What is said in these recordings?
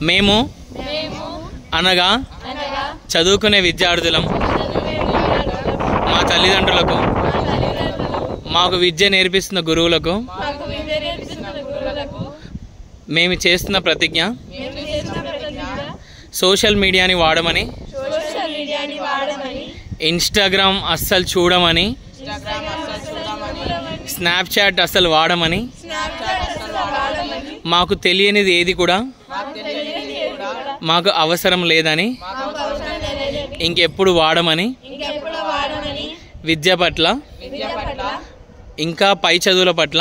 మేము అనగా చదువుకునే విద్యార్థులం మా తల్లిదండ్రులకు మాకు విద్య నేర్పిస్తున్న గురువులకు మేము చేస్తున్న ప్రతిజ్ఞ సోషల్ మీడియాని వాడమని ఇన్స్టాగ్రామ్ అస్సలు చూడమని స్నాప్చాట్ అస్సలు వాడమని మాకు తెలియనిది ఏది కూడా మాకు అవసరం లేదని ఇంకెప్పుడు వాడమని విద్య పట్ల ఇంకా పై చదువుల పట్ల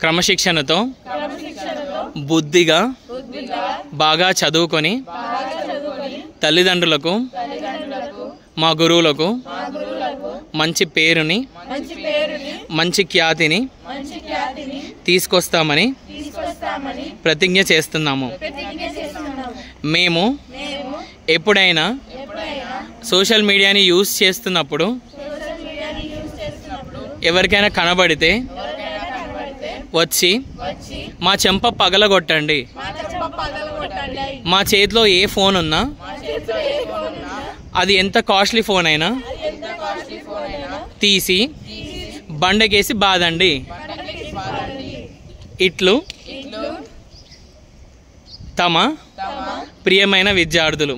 క్రమశిక్షణతో బుద్ధిగా బాగా చదువుకొని తల్లిదండ్రులకు మా గురువులకు మంచి పేరుని మంచి ఖ్యాతిని తీసుకొస్తామని ప్రతిజ్ఞ చేస్తున్నాము. మేము ఎప్పుడైనా సోషల్ మీడియాని యూజ్ చేస్తున్నప్పుడు ఎవరికైనా కనబడితే వచ్చి మా చెంప పగలగొట్టండి. మా చేతిలో ఏ ఫోన్ ఉన్నా అది ఎంత కాస్ట్లీ ఫోన్ అయినా తీసి బండకేసి బాదండి. ఇట్లు తమ ప్రియమైన విద్యార్థులు.